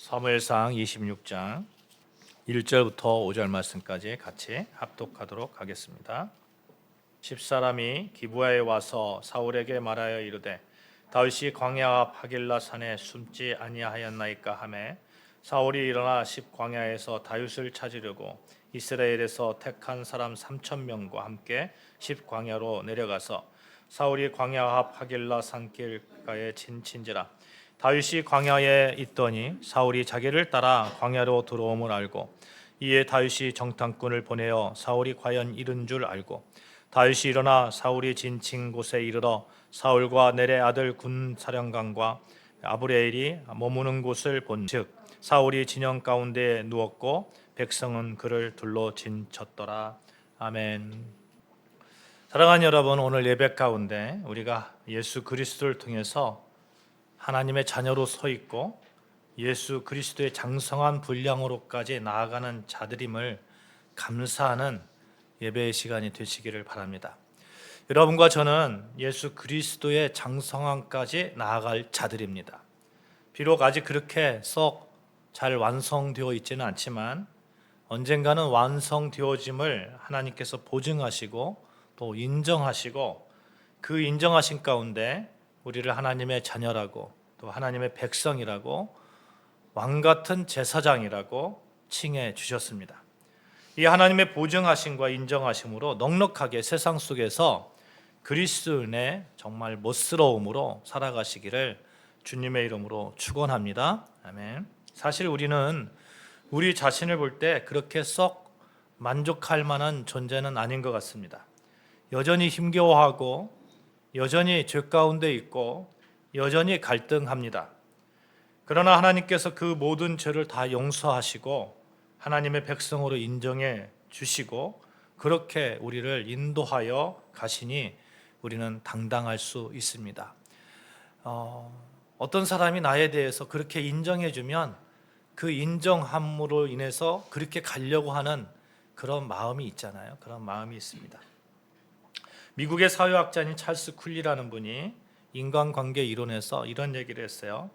사무엘상 26장 1절부터 5절 말씀까지 같이 합독하도록 하겠습니다. 10사람이 기브아에 와서 사울에게 말하여 이르되 다윗이 광야 앞 하길라 산에 숨지 아니하였나이까 하매 사울이 일어나 10광야에서 다윗을 찾으려고 이스라엘에서 택한 사람 3,000명과 함께 10광야로 내려가서 사울이 광야 앞 하길라 산길가에 진친지라. 다윗이 광야에 있더니 사울이 자기를 따라 광야로 들어옴을 알고 이에 다윗이 정탐꾼을 보내어 사울이 과연 이른 줄 알고 다윗이 일어나 사울이 진친 곳에 이르러 사울과 넬의 아들 군사령관과 아브레일이 머무는 곳을 본즉 사울이 진영 가운데에 누웠고 백성은 그를 둘러 진쳤더라. 아멘. 사랑하는 여러분, 오늘 예배 가운데 우리가 예수 그리스도를 통해서 하나님의 자녀로 서 있고 예수 그리스도의 장성한 분량으로까지 나아가는 자들임을 감사하는 예배의 시간이 되시기를 바랍니다. 여러분과 저는 예수 그리스도의 장성함까지 나아갈 자들입니다. 비록 아직 그렇게 썩 잘 완성되어 있지는 않지만 언젠가는 완성되어짐을 하나님께서 보증하시고 또 인정하시고 그 인정하신 가운데 우리를 하나님의 자녀라고 또 하나님의 백성이라고 왕같은 제사장이라고 칭해 주셨습니다. 이 하나님의 보증하심과 인정하심으로 넉넉하게 세상 속에서 그리스도인의 정말 멋스러움으로 살아가시기를 주님의 이름으로 축원합니다. 아멘. 사실 우리는 우리 자신을 볼 때 그렇게 썩 만족할 만한 존재는 아닌 것 같습니다. 여전히 힘겨워하고 여전히 죄 가운데 있고 여전히 갈등합니다. 그러나 하나님께서 그 모든 죄를 다 용서하시고 하나님의 백성으로 인정해 주시고 그렇게 우리를 인도하여 가시니 우리는 당당할 수 있습니다. 어떤 사람이 나에 대해서 그렇게 인정해 주면 그 인정함으로 인해서 그렇게 가려고 하는 그런 마음이 있잖아요. 그런 마음이 있습니다. 미국의 사회학자인 찰스 쿨리라는 분이 인간관계 이론에서 이런 얘기를 했어요.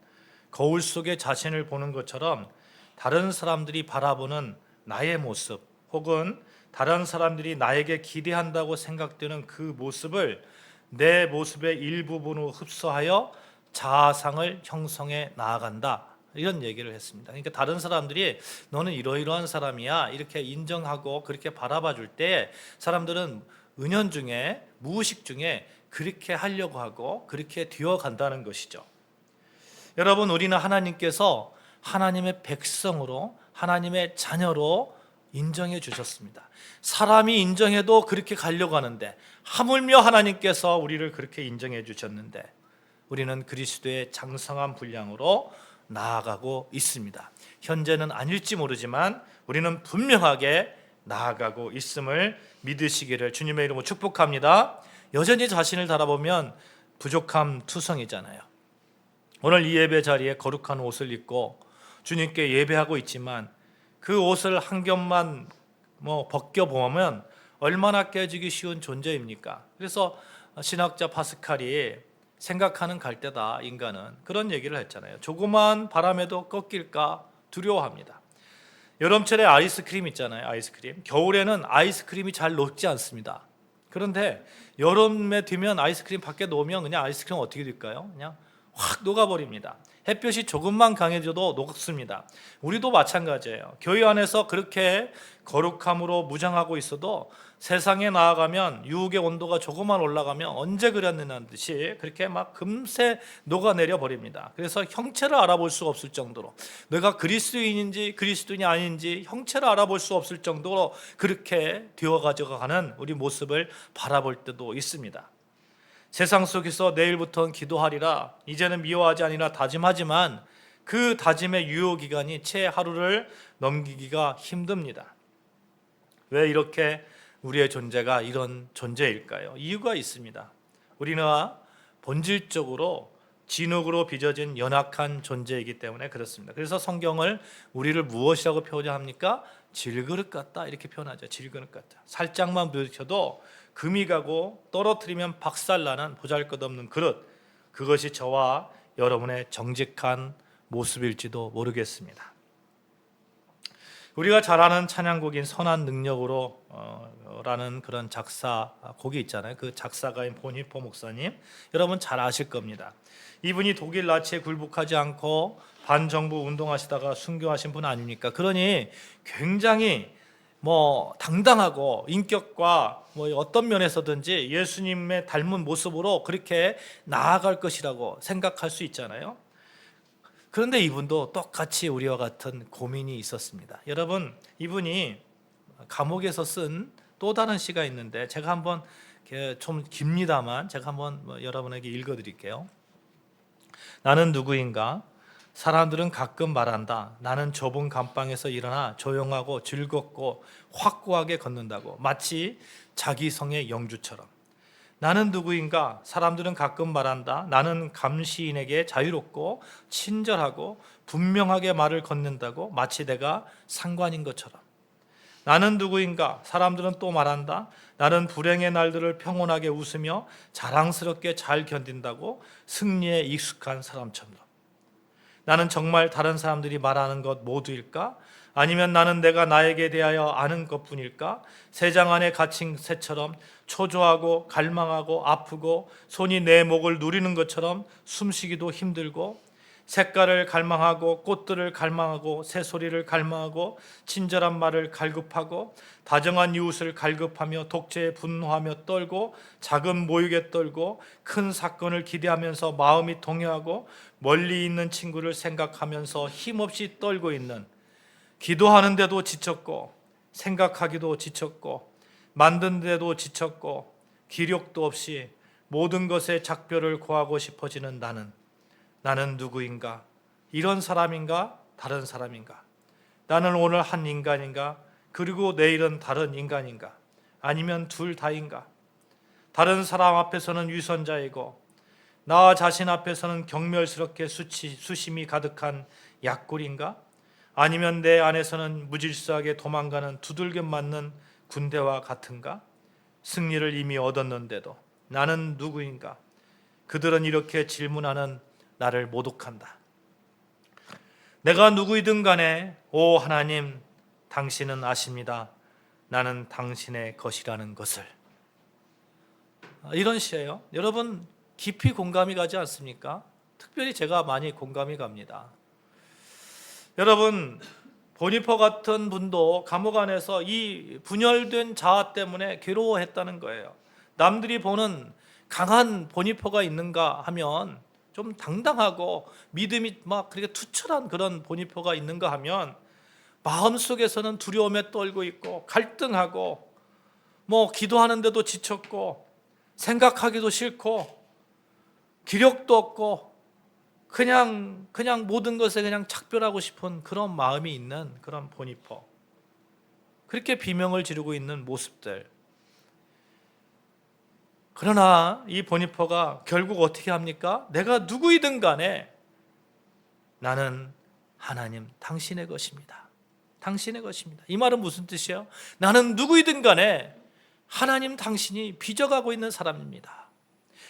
거울 속에 자신을 보는 것처럼 다른 사람들이 바라보는 나의 모습 혹은 다른 사람들이 나에게 기대한다고 생각되는 그 모습을 내 모습의 일부분으로 흡수하여 자아상을 형성해 나아간다. 이런 얘기를 했습니다. 그러니까 다른 사람들이 너는 이러이러한 사람이야 이렇게 인정하고 그렇게 바라봐 줄 때 사람들은 은연중에 무의식 중에 그렇게 하려고 하고 그렇게 되어간다는 것이죠. 여러분, 우리는 하나님께서 하나님의 백성으로 하나님의 자녀로 인정해 주셨습니다. 사람이 인정해도 그렇게 가려고 하는데 하물며 하나님께서 우리를 그렇게 인정해 주셨는데 우리는 그리스도의 장성한 분량으로 나아가고 있습니다. 현재는 아닐지 모르지만 우리는 분명하게 나아가고 있음을 믿으시기를 주님의 이름으로 축복합니다. 여전히 자신을 바라보면 부족함 투성이잖아요. 오늘 이 예배 자리에 거룩한 옷을 입고 주님께 예배하고 있지만 그 옷을 한 겹만 벗겨보면 얼마나 깨지기 쉬운 존재입니까? 그래서 신학자 파스칼이 생각하는 갈대다 인간은 그런 얘기를 했잖아요. 조그만 바람에도 꺾일까 두려워합니다. 여름철에 아이스크림 있잖아요. 아이스크림. 겨울에는 아이스크림이 잘 녹지 않습니다. 그런데 여름에 되면 아이스크림 밖에 놓으면 그냥 아이스크림 어떻게 될까요? 그냥 확 녹아버립니다. 햇볕이 조금만 강해져도 녹습니다. 우리도 마찬가지예요. 교회 안에서 그렇게 거룩함으로 무장하고 있어도 세상에 나아가면 유혹의 온도가 조금만 올라가면 언제 그랬느냐는 듯이 그렇게 막 금세 녹아내려 버립니다. 그래서 형체를 알아볼 수 없을 정도로 내가 그리스도인인지 그리스도인이 아닌지 형체를 알아볼 수 없을 정도로 그렇게 되어 가져가는 우리 모습을 바라볼 때도 있습니다. 세상 속에서 내일부터는 기도하리라 이제는 미워하지 아니라 다짐하지만 그 다짐의 유효기간이 채 하루를 넘기기가 힘듭니다. 왜 이렇게 우리의 존재가 이런 존재일까요? 이유가 있습니다. 우리는 본질적으로 진흙으로 빚어진 연약한 존재이기 때문에 그렇습니다. 그래서 성경을 우리를 무엇이라고 표현합니까? 질그릇 같다 이렇게 표현하죠. 질그릇 같다. 살짝만 부딪혀도 금이 가고 떨어뜨리면 박살나는 보잘것없는 그릇, 그것이 저와 여러분의 정직한 모습일지도 모르겠습니다. 우리가 잘 아는 찬양곡인 선한 능력으로 라는 그런 곡이 있잖아요. 그 작사가인 보니포 목사님, 여러분 잘 아실 겁니다. 이분이 독일 나치에 굴복하지 않고 반정부 운동하시다가 순교하신 분 아닙니까? 그러니 굉장히 당당하고 인격과 어떤 면에서든지 예수님의 닮은 모습으로 그렇게 나아갈 것이라고 생각할 수 있잖아요. 그런데 이분도 똑같이 우리와 같은 고민이 있었습니다. 여러분, 이분이 감옥에서 쓴 또 다른 시가 있는데 제가 한번 좀 깁니다만 제가 한번 여러분에게 읽어드릴게요. 나는 누구인가? 사람들은 가끔 말한다. 나는 좁은 감방에서 일어나 조용하고 즐겁고 확고하게 걷는다고, 마치 자기 성의 영주처럼. 나는 누구인가? 사람들은 가끔 말한다. 나는 감시인에게 자유롭고 친절하고 분명하게 말을 건넨다고, 마치 내가 상관인 것처럼. 나는 누구인가? 사람들은 또 말한다. 나는 불행의 날들을 평온하게 웃으며 자랑스럽게 잘 견딘다고, 승리에 익숙한 사람처럼. 나는 정말 다른 사람들이 말하는 것 모두일까? 아니면 나는 내가 나에게 대하여 아는 것뿐일까? 새장 안에 갇힌 새처럼 초조하고 갈망하고 아프고 손이 내 목을 누리는 것처럼 숨쉬기도 힘들고, 색깔을 갈망하고 꽃들을 갈망하고 새소리를 갈망하고 친절한 말을 갈급하고 다정한 이웃을 갈급하며 독재에 분노하며 떨고 작은 모욕에 떨고 큰 사건을 기대하면서 마음이 동요하고 멀리 있는 친구를 생각하면서 힘없이 떨고 있는, 기도하는데도 지쳤고 생각하기도 지쳤고 만드는데도 지쳤고 기력도 없이 모든 것에 작별을 고하고 싶어지는 나는 누구인가? 이런 사람인가? 다른 사람인가? 나는 오늘 한 인간인가? 그리고 내일은 다른 인간인가? 아니면 둘 다인가? 다른 사람 앞에서는 위선자이고 나 자신 앞에서는 경멸스럽게 수심이 가득한 약골인가? 아니면 내 안에서는 무질서하게 도망가는 두들겨 맞는 군대와 같은가? 승리를 이미 얻었는데도 나는 누구인가? 그들은 이렇게 질문하는 나를 모독한다. 내가 누구이든 간에 오 하나님, 당신은 아십니다. 나는 당신의 것이라는 것을. 이런 시예요. 여러분 깊이 공감이 가지 않습니까? 특별히 제가 많이 공감이 갑니다. 여러분, 보니퍼 같은 분도 감옥 안에서 이 분열된 자아 때문에 괴로워했다는 거예요. 남들이 보는 강한 보니퍼가 있는가 하면, 좀 당당하고 믿음이 막 그렇게 투철한 그런 보니퍼가 있는가 하면, 마음속에서는 두려움에 떨고 있고 갈등하고 기도하는데도 지쳤고 생각하기도 싫고 기력도 없고 그냥 모든 것에 그냥 착별하고 싶은 그런 마음이 있는 그런 보니퍼, 그렇게 비명을 지르고 있는 모습들. 그러나 이 보니퍼가 결국 어떻게 합니까? 내가 누구이든 간에 나는 하나님 당신의 것입니다. 당신의 것입니다. 이 말은 무슨 뜻이에요? 나는 누구이든 간에 하나님 당신이 빚어가고 있는 사람입니다.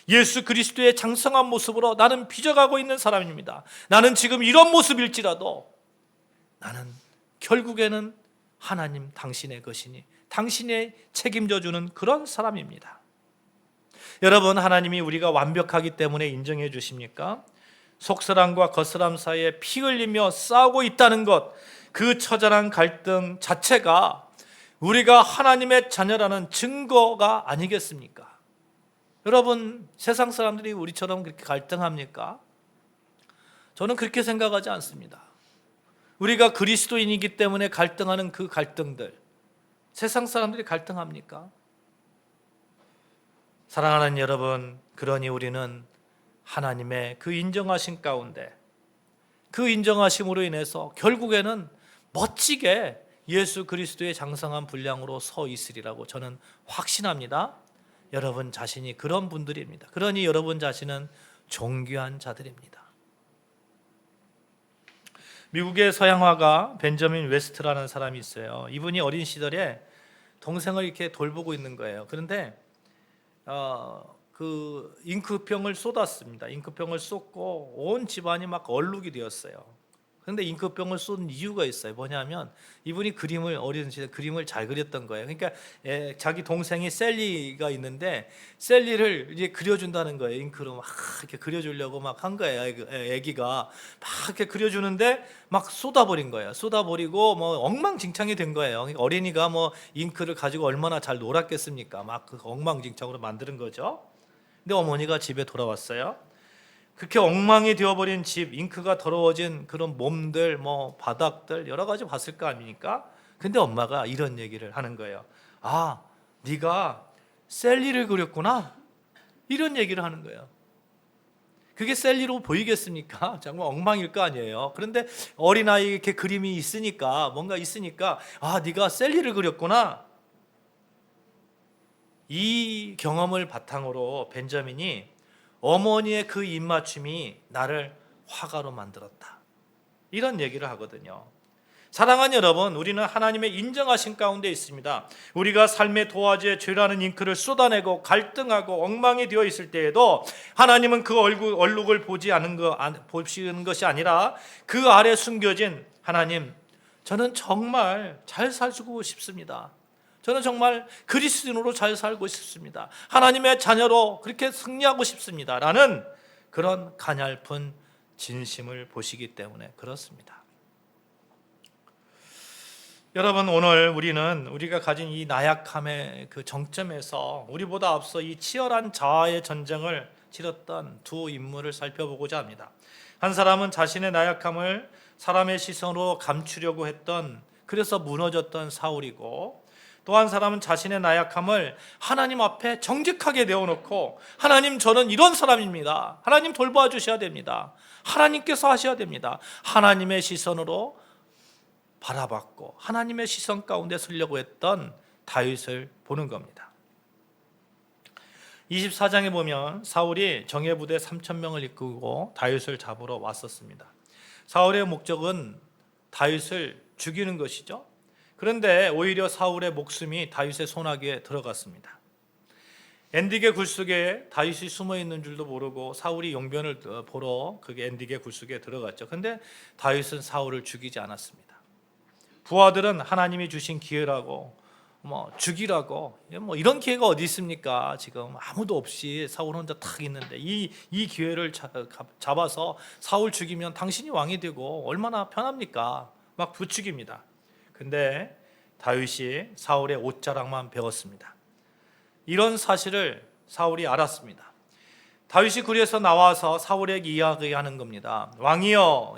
예수 그리스도의 장성한 모습으로 나는 빚어가고 있는 사람입니다. 나는 지금 이런 모습일지라도 나는 결국에는 하나님 당신의 것이니 당신이 책임져 주는 그런 사람입니다. 여러분, 하나님이 우리가 완벽하기 때문에 인정해 주십니까? 속사람과 겉사람 사이에 피 흘리며 싸우고 있다는 것, 그 처절한 갈등 자체가 우리가 하나님의 자녀라는 증거가 아니겠습니까? 여러분, 세상 사람들이 우리처럼 그렇게 갈등합니까? 저는 그렇게 생각하지 않습니다. 우리가 그리스도인이기 때문에 갈등하는 그 갈등들, 세상 사람들이 갈등합니까? 사랑하는 여러분, 그러니 우리는 하나님의 그 인정하심 가운데, 그 인정하심으로 인해서 결국에는 멋지게 예수 그리스도의 장성한 분량으로 서 있으리라고 저는 확신합니다. 여러분 자신이 그런 분들입니다. 그러니 여러분 자신은 존귀한 자들입니다. 미국의 서양화가 벤저민 웨스트라는 사람이 있어요. 이분이 어린 시절에 동생을 이렇게 돌보고 있는 거예요. 그런데 그 잉크병을 쏟았습니다. 잉크병을 쏟고 온 집안이 막 얼룩이 되었어요. 그런데 잉크병을 쏟은 이유가 있어요. 뭐냐면 이분이 어린 시절 그림을 잘 그렸던 거예요. 그러니까 자기 동생이 셀리가 있는데 셀리를 이제 그려준다는 거예요. 잉크로 막 이렇게 그려주려고 막 한 거예요. 애기가 막 이렇게 그려주는데 막 쏟아버린 거예요. 쏟아버리고 뭐 엉망진창이 된 거예요. 그러니까 어린이가 뭐 잉크를 가지고 얼마나 잘 놀았겠습니까? 막 그 엉망진창으로 만드는 거죠. 근데 어머니가 집에 돌아왔어요. 그렇게 엉망이 되어버린 집, 잉크가 더러워진 그런 몸들, 뭐 바닥들 여러 가지 봤을 거 아닙니까? 근데 엄마가 이런 얘기를 하는 거예요. 아, 네가 셀리를 그렸구나. 이런 얘기를 하는 거예요. 그게 셀리로 보이겠습니까? 정말 엉망일 거 아니에요. 그런데 어린아이 이렇게 그림이 있으니까, 뭔가 있으니까, 아, 네가 셀리를 그렸구나. 이 경험을 바탕으로 벤자민이 어머니의 그 입맞춤이 나를 화가로 만들었다, 이런 얘기를 하거든요. 사랑하는 여러분, 우리는 하나님의 인정하신 가운데 있습니다. 우리가 삶의 도화지에 죄라는 잉크를 쏟아내고 갈등하고 엉망이 되어 있을 때에도 하나님은 그 얼룩을 보시는 것이 아니라 그 아래 숨겨진 하나님, 저는 정말 잘 살고 싶습니다. 저는 정말 그리스도인으로 잘 살고 싶습니다. 하나님의 자녀로 그렇게 승리하고 싶습니다. 라는 그런 가냘픈 진심을 보시기 때문에 그렇습니다. 여러분, 오늘 우리가 가진 이 나약함의 그 정점에서 우리보다 앞서 이 치열한 자아의 전쟁을 치렀던 두 인물을 살펴보고자 합니다. 한 사람은 자신의 나약함을 사람의 시선으로 감추려고 했던, 그래서 무너졌던 사울이고, 또 한 사람은 자신의 나약함을 하나님 앞에 정직하게 내어놓고, 하나님, 저는 이런 사람입니다. 하나님 돌봐 주셔야 됩니다. 하나님께서 하셔야 됩니다. 하나님의 시선으로 바라봤고 하나님의 시선 가운데 서려고 했던 다윗을 보는 겁니다. 24장에 보면 사울이 정예부대 3,000명을 이끌고 다윗을 잡으러 왔었습니다. 사울의 목적은 다윗을 죽이는 것이죠. 그런데 오히려 사울의 목숨이 다윗의 손아귀에 들어갔습니다. 엔디게 굴속에 다윗이 숨어 있는 줄도 모르고 사울이 용변을 보러 그게 엔디게 굴속에 들어갔죠. 그런데 다윗은 사울을 죽이지 않았습니다. 부하들은 하나님이 주신 기회라고 죽이라고 이런 기회가 어디 있습니까? 지금 아무도 없이 사울 혼자 탁 있는데 이 기회를 잡아서 사울 죽이면 당신이 왕이 되고 얼마나 편합니까? 막 부추깁니다. 근데 다윗이 사울의 옷자락만 배웠습니다. 이런 사실을 사울이 알았습니다. 다윗이 그래서 나와서 사울에게 이야기하는 겁니다. 왕이여.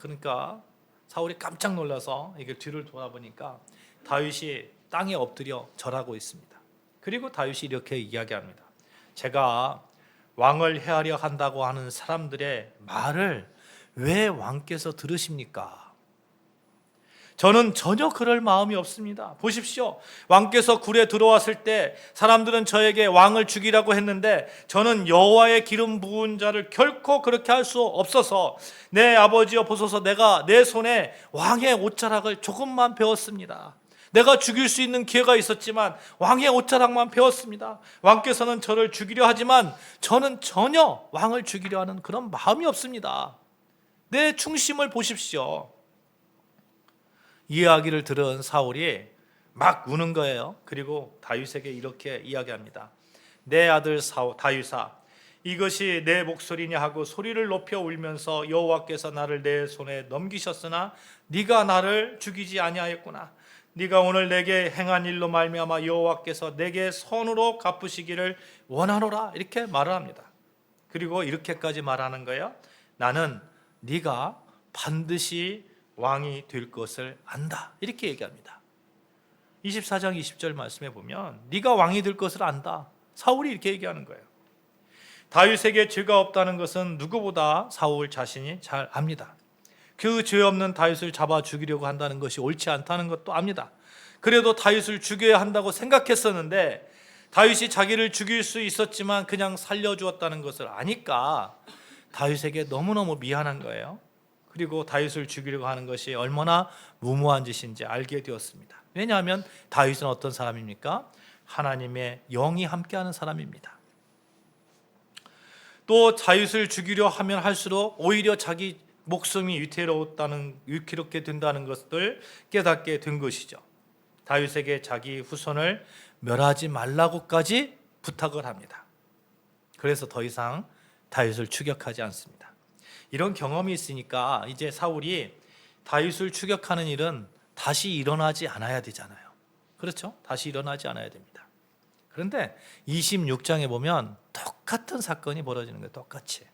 그러니까 사울이 깜짝 놀라서 이게 뒤를 돌아보니까 다윗이 땅에 엎드려 절하고 있습니다. 그리고 다윗이 이렇게 이야기합니다. 제가 왕을 해하려 한다고 하는 사람들의 말을 왜 왕께서 들으십니까? 저는 전혀 그럴 마음이 없습니다. 보십시오. 왕께서 굴에 들어왔을 때 사람들은 저에게 왕을 죽이라고 했는데 저는 여호와의 기름 부은 자를 결코 그렇게 할 수 없어서 내 아버지여 보소서, 내가 내 손에 왕의 옷자락을 조금만 배웠습니다. 내가 죽일 수 있는 기회가 있었지만 왕의 옷자락만 배웠습니다. 왕께서는 저를 죽이려 하지만 저는 전혀 왕을 죽이려 하는 그런 마음이 없습니다. 내 충심을 보십시오. 이 이야기를 들은 사울이 막 우는 거예요. 그리고 다윗에게 이렇게 이야기합니다. 내 아들 다윗아, 이것이 내 목소리냐 하고 소리를 높여 울면서 여호와께서 나를 내 손에 넘기셨으나 네가 나를 죽이지 아니하였구나. 네가 오늘 내게 행한 일로 말미암아 여호와께서 내게 선으로 갚으시기를 원하노라. 이렇게 말을 합니다. 그리고 이렇게까지 말하는 거예요. 나는 네가 반드시 왕이 될 것을 안다. 이렇게 얘기합니다. 24장 20절 말씀에 보면 네가 왕이 될 것을 안다. 사울이 이렇게 얘기하는 거예요. 다윗에게 죄가 없다는 것은 누구보다 사울 자신이 잘 압니다. 그 죄 없는 다윗을 잡아 죽이려고 한다는 것이 옳지 않다는 것도 압니다. 그래도 다윗을 죽여야 한다고 생각했었는데 다윗이 자기를 죽일 수 있었지만 그냥 살려주었다는 것을 아니까 다윗에게 너무너무 미안한 거예요. 그리고 다윗을 죽이려고 하는 것이 얼마나 무모한 짓인지 알게 되었습니다. 왜냐하면 다윗은 어떤 사람입니까? 하나님의 영이 함께하는 사람입니다. 또 다윗을 죽이려 하면 할수록 오히려 자기 목숨이 위태롭게 된다는 것을 깨닫게 된 것이죠. 다윗에게 자기 후손을 멸하지 말라고까지 부탁을 합니다. 그래서 더 이상 다윗을 추격하지 않습니다. 이런 경험이 있으니까 이제 사울이 다윗을 추격하는 일은 다시 일어나지 않아야 되잖아요. 그렇죠? 다시 일어나지 않아야 됩니다. 그런데 26장에 보면 똑같은 사건이 벌어지는 거예요. 똑같이.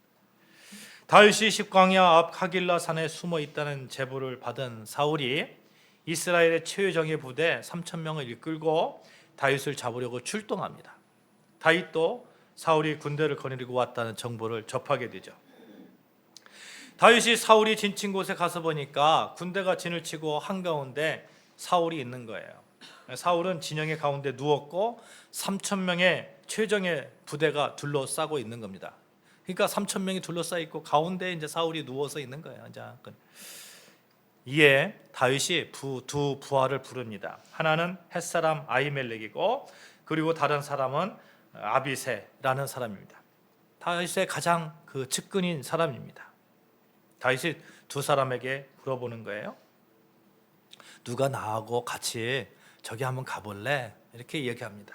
다윗이 십광야 앞 하길라 산에 숨어 있다는 제보를 받은 사울이 이스라엘의 최정예 부대 3,000명을 이끌고 다윗을 잡으려고 출동합니다. 다윗도 사울이 군대를 거느리고 왔다는 정보를 접하게 되죠. 다윗이 사울이 진친 곳에 가서 보니까 군대가 진을 치고 한가운데 사울이 있는 거예요. 사울은 진영의 가운데 누웠고 3,000명의 최정예 부대가 둘러싸고 있는 겁니다. 그러니까 3,000명이 둘러싸여 있고 가운데 이제 사울이 누워서 있는 거예요. 이에 다윗이 두 부하를 부릅니다. 하나는 햇사람 아히멜렉이고 그리고 다른 사람은 아비새라는 사람입니다. 다윗의 가장 측근인 사람입니다. 다윗이 두 사람에게 물어보는 거예요. 누가 나하고 같이 저기 한번 가볼래? 이렇게 얘기합니다.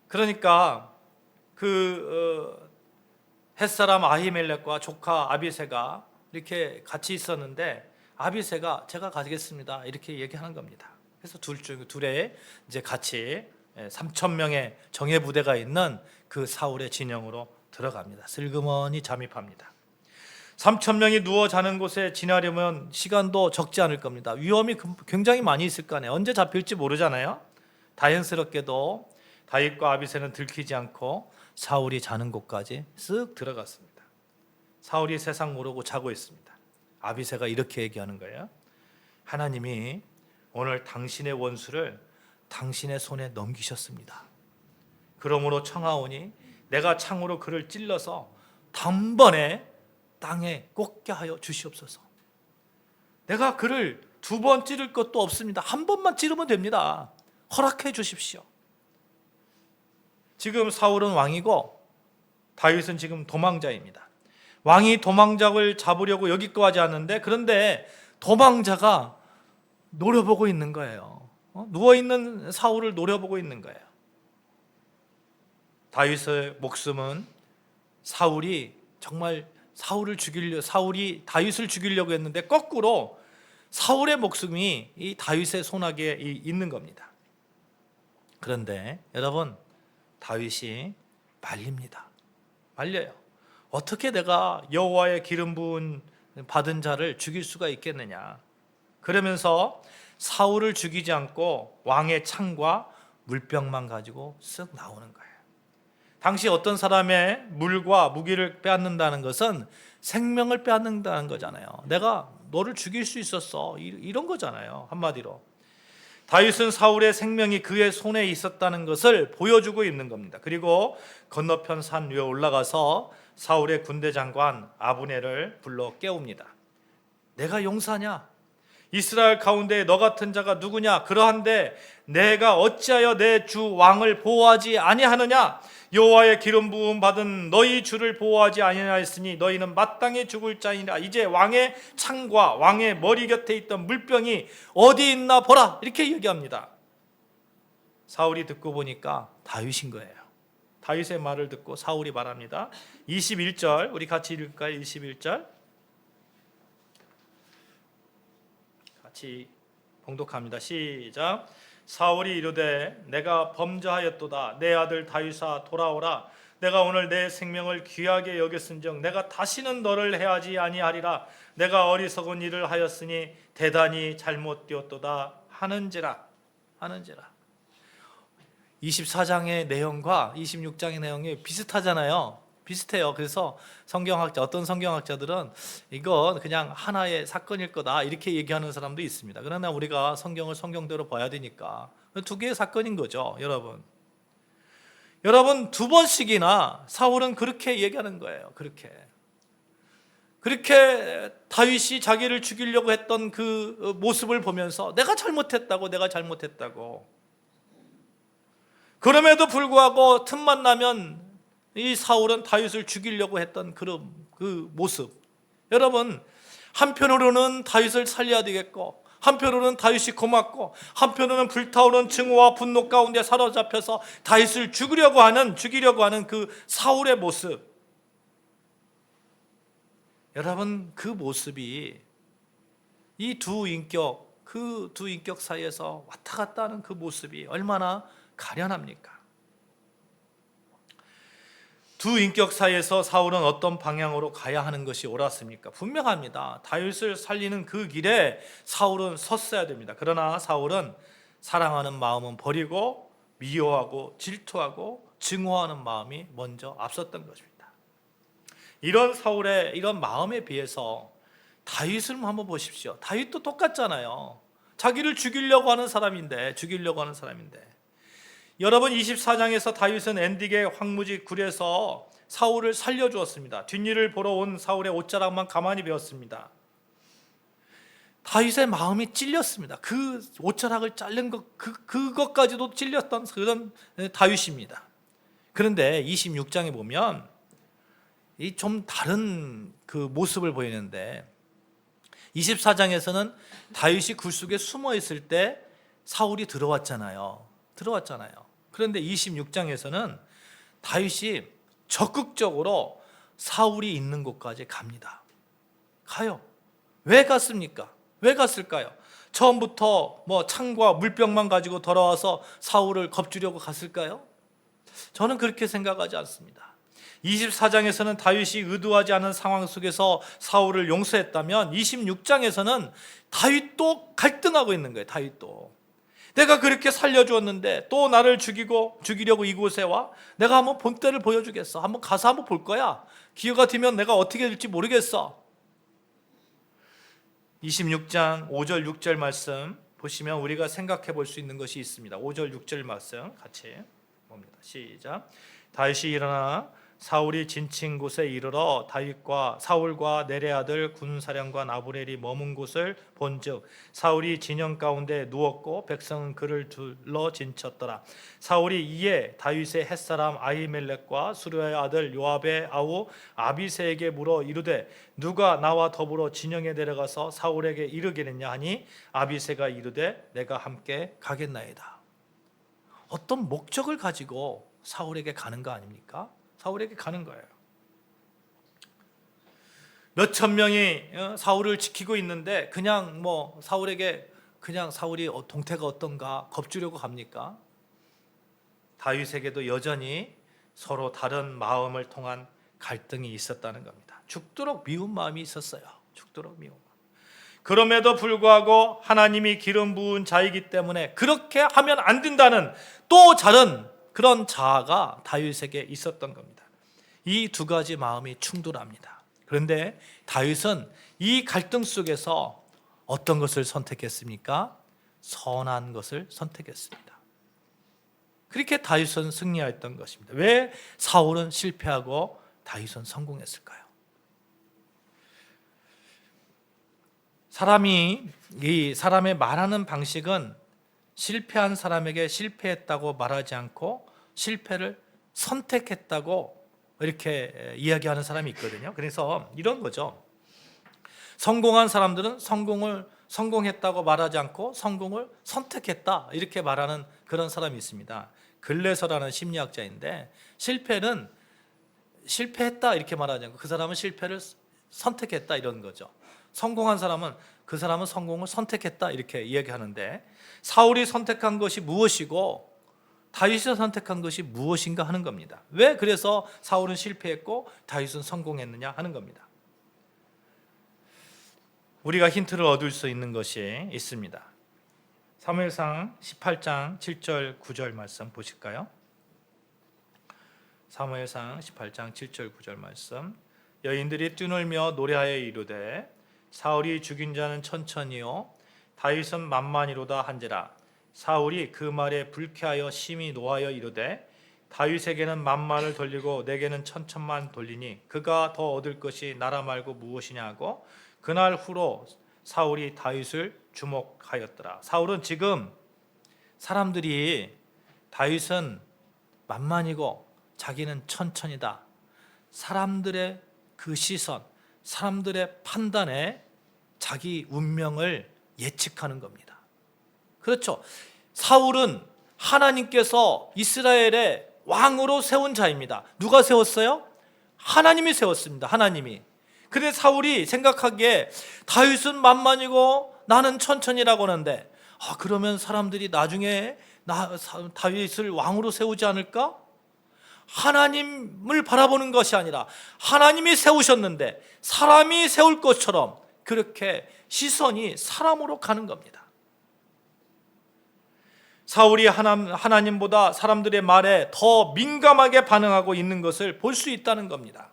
그러니까 햇사람 아히멜렉과 조카 아비새가 이렇게 같이 있었는데 아비새가 제가 가겠습니다 이렇게 얘기하는 겁니다. 그래서 둘의 이제 같이 3,000명의 정예 부대가 있는 그 사울의 진영으로 들어갑니다. 슬그머니 잠입합니다. 3,000명이 누워 자는 곳에 지나려면 시간도 적지 않을 겁니다. 위험이 굉장히 많이 있을 거 아니에요. 언제 잡힐지 모르잖아요. 다행스럽게도 다윗과 아비새는 들키지 않고 사울이 자는 곳까지 쓱 들어갔습니다. 사울이 세상 모르고 자고 있습니다. 아비새가 이렇게 얘기하는 거예요. 하나님이 오늘 당신의 원수를 당신의 손에 넘기셨습니다. 그러므로 청하오니 내가 창으로 그를 찔러서 단번에 땅에 꽂게 하여 주시옵소서. 내가 그를 2번 찌를 것도 없습니다. 1번만 찌르면 됩니다. 허락해 주십시오. 지금 사울은 왕이고 다윗은 지금 도망자입니다. 왕이 도망자를 잡으려고 여기까지 왔는데 그런데 도망자가 노려보고 있는 거예요. 누워있는 사울을 노려보고 있는 거예요. 다윗의 목숨은 사울이 정말 사울이 다윗을 죽이려고 했는데 거꾸로 사울의 목숨이 이 다윗의 손아귀에 있는 겁니다. 그런데 여러분 다윗이 말립니다. 말려요. 어떻게 내가 여호와의 기름 부은 받은 자를 죽일 수가 있겠느냐. 그러면서 사울을 죽이지 않고 왕의 창과 물병만 가지고 쓱 나오는 거예요. 당시 어떤 사람의 물과 무기를 빼앗는다는 것은 생명을 빼앗는다는 거잖아요. 내가 너를 죽일 수 있었어. 이런 거잖아요. 한마디로. 다윗은 사울의 생명이 그의 손에 있었다는 것을 보여주고 있는 겁니다. 그리고 건너편 산 위에 올라가서 사울의 군대 장관 아브넬을 불러 깨웁니다. 내가 용사냐? 이스라엘 가운데 너 같은 자가 누구냐? 그러한데 내가 어찌하여 내 주 왕을 보호하지 아니하느냐? 여호와의 기름 부음 받은 너희 주를 보호하지 아니하였으니 너희는 마땅히 죽을 자이라. 이제 왕의 창과 왕의 머리 곁에 있던 물병이 어디 있나 보라. 이렇게 얘기합니다. 사울이 듣고 보니까 다윗인 거예요. 다윗의 말을 듣고 사울이 말합니다. 21절 우리 같이 읽을까요? 21절 같이 봉독합니다. 시작. 사울이 이르되 내가 범죄하였도다. 내 아들 다윗아 돌아오라. 내가 오늘 내 생명을 귀하게 여겼은즉 내가 다시는 너를 해하지 아니하리라. 내가 어리석은 일을 하였으니 대단히 잘못되었도다 하는지라. 24장의 내용과 26장의 내용이 비슷하잖아요. 비슷해요. 그래서 어떤 성경학자들은 이건 그냥 하나의 사건일 거다 이렇게 얘기하는 사람도 있습니다. 그러나 우리가 성경을 성경대로 봐야 되니까 두 개의 사건인 거죠. 여러분 2번씩이나 사울은 그렇게 얘기하는 거예요. 그렇게 다윗이 자기를 죽이려고 했던 그 모습을 보면서 내가 잘못했다고 그럼에도 불구하고 틈만 나면 이 사울은 다윗을 죽이려고 했던 그 모습. 여러분, 한편으로는 다윗을 살려야 되겠고, 한편으로는 다윗이 고맙고, 한편으로는 불타오르는 증오와 분노 가운데 사로잡혀서 다윗을 죽이려고 하는 그 사울의 모습. 여러분, 그 모습이 이 두 인격, 그 두 인격 사이에서 왔다 갔다 하는 그 모습이 얼마나 가련합니까? 두 인격 사이에서 사울은 어떤 방향으로 가야 하는 것이 옳았습니까? 분명합니다. 다윗을 살리는 그 길에 사울은 섰어야 됩니다. 그러나 사울은 사랑하는 마음은 버리고 미워하고 질투하고 증오하는 마음이 먼저 앞섰던 것입니다. 이런 사울의 이런 마음에 비해서 다윗을 한번 보십시오. 다윗도 똑같잖아요. 자기를 죽이려고 하는 사람인데 여러분, 24장에서 다윗은 엔딕의 황무지 굴에서 사울을 살려주었습니다. 뒷일을 보러 온 사울의 옷자락만 가만히 베었습니다. 다윗의 마음이 찔렸습니다. 그 옷자락을 자른 그것까지도 찔렸던 그런 다윗입니다. 그런데 26장에 보면 이 좀 다른 그 모습을 보이는데, 24장에서는 다윗이 굴 속에 숨어 있을 때 사울이 들어왔잖아요. 그런데 26장에서는 다윗이 적극적으로 사울이 있는 곳까지 갑니다. 가요. 왜 갔습니까? 왜 갔을까요? 처음부터 창과 물병만 가지고 돌아와서 사울을 겁주려고 갔을까요? 저는 그렇게 생각하지 않습니다. 24장에서는 다윗이 의도하지 않은 상황 속에서 사울을 용서했다면 26장에서는 다윗도 갈등하고 있는 거예요. 다윗도 내가 그렇게 살려주었는데 또 나를 죽이려고 이곳에 와? 내가 한번 본때를 보여주겠어. 한번 가서 한번 볼 거야. 기회가 되면 내가 어떻게 될지 모르겠어. 26장 5절 6절 말씀 보시면 우리가 생각해 볼 수 있는 것이 있습니다. 5절 6절 말씀 같이 봅니다. 시작. 다윗이 일어나 사울이 진친 곳에 이르러 다윗과 사울과 내레 아들 군사령관 아브넬이 머문 곳을 본즉 사울이 진영 가운데 누웠고 백성은 그를 둘러 진쳤더라. 사울이 이에 다윗의 햇사람 아히멜렉과 수르야의 아들 요압의 아우 아비새에게 물어 이르되 누가 나와 더불어 진영에 내려가서 사울에게 이르겠느냐 하니 아비새가 이르되 내가 함께 가겠나이다. 어떤 목적을 가지고 사울에게 가는 거 아닙니까? 사울에게 가는 거예요. 몇천 명이 사울을 지키고 있는데 그냥 사울에게 그냥 사울이 동태가 어떤가 겁주려고 갑니까? 다윗에게도 여전히 서로 다른 마음을 통한 갈등이 있었다는 겁니다. 죽도록 미운 마음이 있었어요. 죽도록 미운 마음. 그럼에도 불구하고 하나님이 기름 부은 자이기 때문에 그렇게 하면 안 된다는 또 다른 그런 자아가 다윗에게 있었던 겁니다. 이 두 가지 마음이 충돌합니다. 그런데 다윗은 이 갈등 속에서 어떤 것을 선택했습니까? 선한 것을 선택했습니다. 그렇게 다윗은 승리했던 것입니다. 왜 사울은 실패하고 다윗은 성공했을까요? 이 사람의 말하는 방식은 실패한 사람에게 실패했다고 말하지 않고 실패를 선택했다고 이렇게 이야기하는 사람이 있거든요. 그래서 이런 거죠. 성공한 사람들은 성공했다고 말하지 않고 성공을 선택했다 이렇게 말하는 그런 사람이 있습니다. 글래서라는 심리학자인데 실패는 실패했다 이렇게 말하지 않고 그 사람은 실패를 선택했다 이런 거죠. 성공한 사람은 그 사람은 성공을 선택했다 이렇게 이야기하는데 사울이 선택한 것이 무엇이고 다윗이 선택한 것이 무엇인가 하는 겁니다. 왜 그래서 사울은 실패했고 다윗은 성공했느냐 하는 겁니다. 우리가 힌트를 얻을 수 있는 것이 있습니다. 사무엘상 18장 7절 9절 말씀 보실까요? 사무엘상 18장 7절 9절 말씀. 여인들이 뛰놀며 노래하여 이르되 사울이 죽인 자는 천천히요 다윗은 만만히로다 한지라. 사울이 그 말에 불쾌하여 심히 노하여 이르되 다윗에게는 만만을 돌리고 내게는 천천만 돌리니 그가 더 얻을 것이 나라 말고 무엇이냐 하고 그날 후로 사울이 다윗을 주목하였더라. 사울은 지금 사람들이 다윗은 만만이고 자기는 천천히다. 사람들의 그 시선, 사람들의 판단에 자기 운명을 예측하는 겁니다. 그렇죠. 사울은 하나님께서 이스라엘의 왕으로 세운 자입니다. 누가 세웠어요? 하나님이 세웠습니다. 하나님이. 그런데 사울이 생각하기에 다윗은 만만이고 나는 천천히라고 하는데, 그러면 사람들이 나중에 다윗을 왕으로 세우지 않을까? 하나님을 바라보는 것이 아니라 하나님이 세우셨는데 사람이 세울 것처럼 그렇게 시선이 사람으로 가는 겁니다. 사울이 하나님보다 사람들의 말에 더 민감하게 반응하고 있는 것을 볼 수 있다는 겁니다.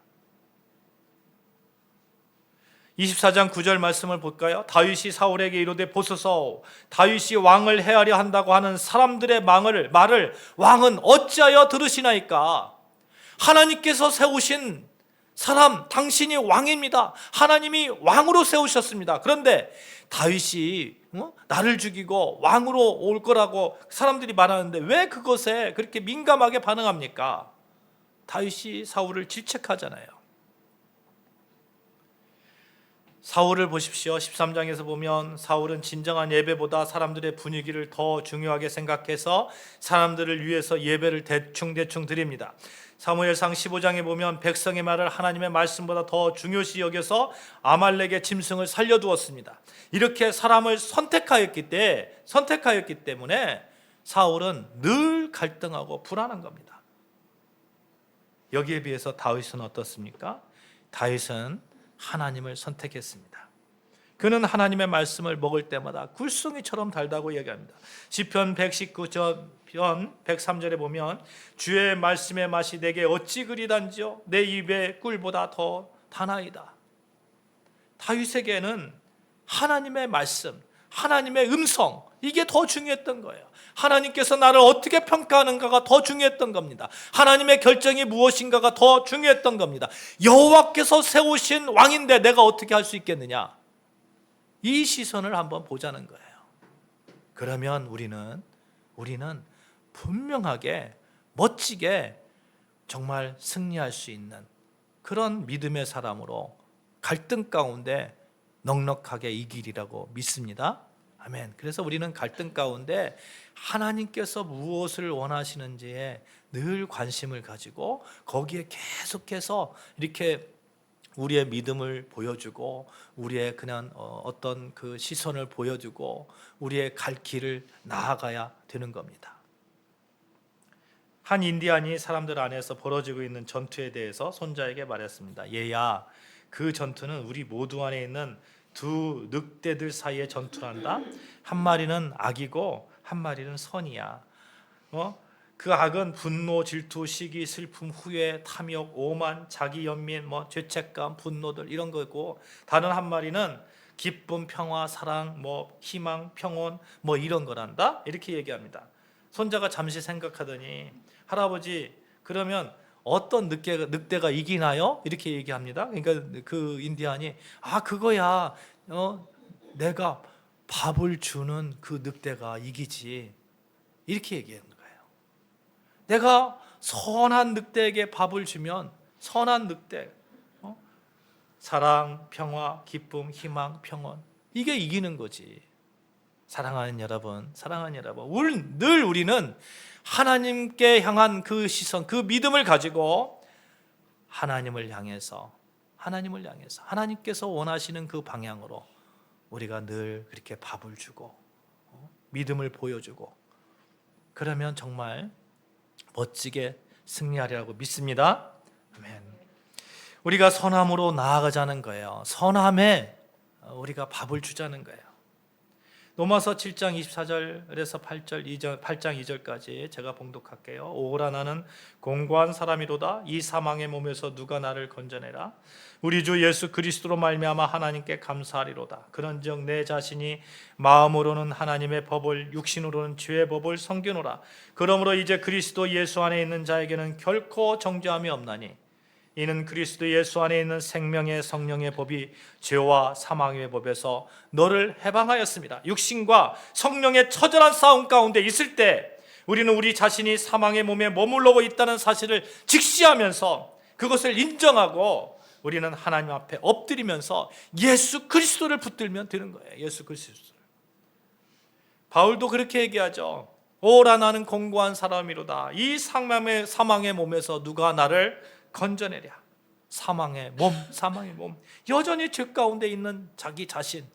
24장 9절 말씀을 볼까요? 다윗이 사울에게 이르되 보소서, 다윗이 왕을 해하려 한다고 하는 사람들의 말을 왕은 어찌하여 들으시나이까? 하나님께서 세우신 사람, 당신이 왕입니다. 하나님이 왕으로 세우셨습니다. 그런데 다윗이 나를 죽이고 왕으로 올 거라고 사람들이 말하는데 왜 그것에 그렇게 민감하게 반응합니까? 다윗이 사울을 질책하잖아요. 사울을 보십시오. 13장에서 보면 사울은 진정한 예배보다 사람들의 분위기를 더 중요하게 생각해서 사람들을 위해서 예배를 대충 드립니다. 사무엘상 15장에 보면 백성의 말을 하나님의 말씀보다 더 중요시 여겨서 아말렉의 짐승을 살려두었습니다. 이렇게 사람을 선택하였기 때문에 사울은 늘 갈등하고 불안한 겁니다. 여기에 비해서 다윗은 어떻습니까? 다윗은 하나님을 선택했습니다. 그는 하나님의 말씀을 먹을 때마다 굴송이처럼 달다고 얘기합니다. 시편 119편 103절에 보면 주의 말씀의 맛이 내게 어찌 그리 단지요 내 입의 꿀보다 더 다나이다. 다윗에게는 하나님의 말씀, 하나님의 음성, 이게 더 중요했던 거예요. 하나님께서 나를 어떻게 평가하는가가 더 중요했던 겁니다. 하나님의 결정이 무엇인가가 더 중요했던 겁니다. 여호와께서 세우신 왕인데 내가 어떻게 할 수 있겠느냐, 이 시선을 한번 보자는 거예요. 그러면 우리는 분명하게 멋지게 정말 승리할 수 있는 그런 믿음의 사람으로 갈등 가운데 넉넉하게 이기리라고 믿습니다. 아멘. 그래서 우리는 갈등 가운데 하나님께서 무엇을 원하시는지에 늘 관심을 가지고 거기에 계속해서 이렇게 우리의 믿음을 보여주고 우리의 그냥 어떤 그 시선을 보여주고 우리의 갈 길을 나아가야 되는 겁니다. 한 인디안이 사람들 안에서 벌어지고 있는 전투에 대해서 손자에게 말했습니다. 얘야, 그 전투는 우리 모두 안에 있는 두 늑대들 사이의 전투란다. 한 마리는 악이고 한 마리는 선이야. 그 악은 분노, 질투, 시기, 슬픔, 후회, 탐욕, 오만, 자기 연민, 죄책감, 분노들 이런 거고, 다른 한 마리는 기쁨, 평화, 사랑, 희망, 평온 이런 거란다. 이렇게 얘기합니다. 손자가 잠시 생각하더니 할아버지, 그러면 어떤 늑대가 이기나요? 이렇게 얘기합니다. 그러니까 그 인디안이 그거야. 내가 밥을 주는 그 늑대가 이기지. 이렇게 얘기하는 거예요. 내가 선한 늑대에게 밥을 주면 선한 늑대, 사랑, 평화, 기쁨, 희망, 평온, 이게 이기는 거지. 사랑하는 여러분, 늘 우리는 하나님께 향한 그 시선, 그 믿음을 가지고 하나님을 향해서 하나님께서 원하시는 그 방향으로 우리가 늘 그렇게 밥을 주고 믿음을 보여주고, 그러면 정말 멋지게 승리하리라고 믿습니다. 아멘. 우리가 선함으로 나아가자는 거예요. 선함에 우리가 밥을 주자는 거예요. 로마서 7장 24절에서 8장 2절까지 제가 봉독할게요. 오라, 나는 공고한 사람이로다. 이 사망의 몸에서 누가 나를 건져내라. 우리 주 예수 그리스도로 말미암아 하나님께 감사하리로다. 그런즉 내 자신이 마음으로는 하나님의 법을, 육신으로는 죄의 법을 섬기노라. 그러므로 이제 그리스도 예수 안에 있는 자에게는 결코 정죄함이 없나니, 이는 그리스도 예수 안에 있는 생명의 성령의 법이 죄와 사망의 법에서 너를 해방하였습니다. 육신과 성령의 처절한 싸움 가운데 있을 때 우리는 우리 자신이 사망의 몸에 머물러고 있다는 사실을 직시하면서 그것을 인정하고 우리는 하나님 앞에 엎드리면서 예수 그리스도를 붙들면 되는 거예요. 예수 그리스도. 바울도 그렇게 얘기하죠. 오라 나는 공고한 사람이로다. 이 사망의 몸에서 누가 나를 건져내랴. 사망의 몸. 여전히 죄 가운데 있는 자기 자신.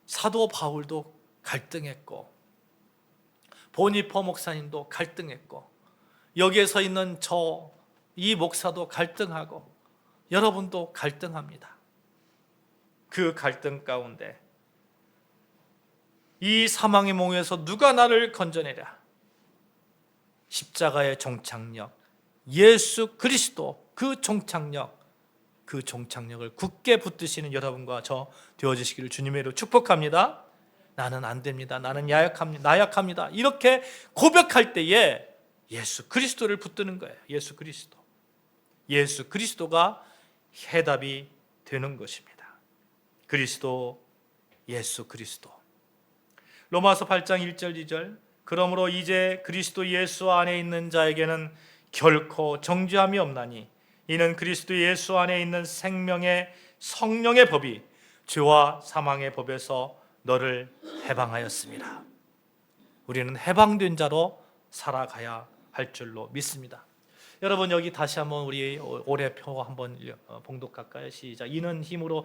사도 바울도 갈등했고, 보니퍼 목사님도 갈등했고, 여기에 서 있는 이 목사도 갈등하고, 여러분도 갈등합니다. 그 갈등 가운데 이 사망의 몸에서 누가 나를 건져내랴. 십자가의 종착역, 예수 그리스도 그 종착역을 굳게 붙드시는 여러분과 저 되어주시기를 주님의 이름으로 축복합니다. 나는 안 됩니다. 나는 나약합니다. 이렇게 고백할 때에 예수 그리스도를 붙드는 거예요. 예수 그리스도가 해답이 되는 것입니다. 예수 그리스도. 로마서 8장 1절 2절. 그러므로 이제 그리스도 예수 안에 있는 자에게는 결코 정죄함이 없나니 이는 그리스도 예수 안에 있는 생명의 성령의 법이 죄와 사망의 법에서 너를 해방하였습니다. 우리는 해방된 자로 살아가야 할 줄로 믿습니다. 여러분, 여기 다시 한번 우리 올해표 한번 봉독할까요? 시작. 이는 힘으로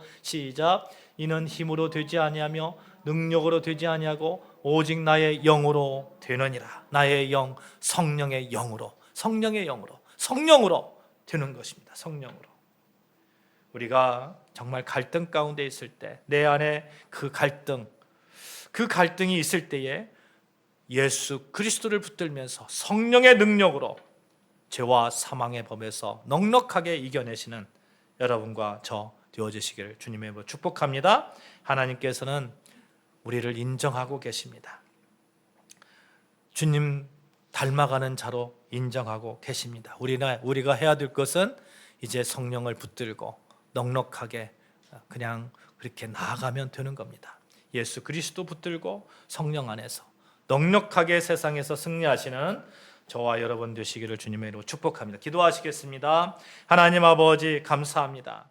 되지 아니하며 능력으로 되지 아니하고 오직 나의 영으로 되느니라. 나의 영, 성령의 영으로 되는 것입니다. 성령으로. 우리가 정말 갈등 가운데 있을 때, 내 안에 그 갈등이 있을 때에 예수 그리스도를 붙들면서 성령의 능력으로 죄와 사망의 법에서 넉넉하게 이겨내시는 여러분과 저 되어주시기를 주님의 이름으로 축복합니다. 하나님께서는 우리를 인정하고 계십니다. 주님 닮아가는 자로 인정하고 계십니다. 우리가 해야 될 것은 이제 성령을 붙들고 넉넉하게 그냥 그렇게 나아가면 되는 겁니다. 예수 그리스도 붙들고 성령 안에서 넉넉하게 세상에서 승리하시는 저와 여러분 되시기를 주님의 이름으로 축복합니다. 기도하시겠습니다. 하나님 아버지 감사합니다.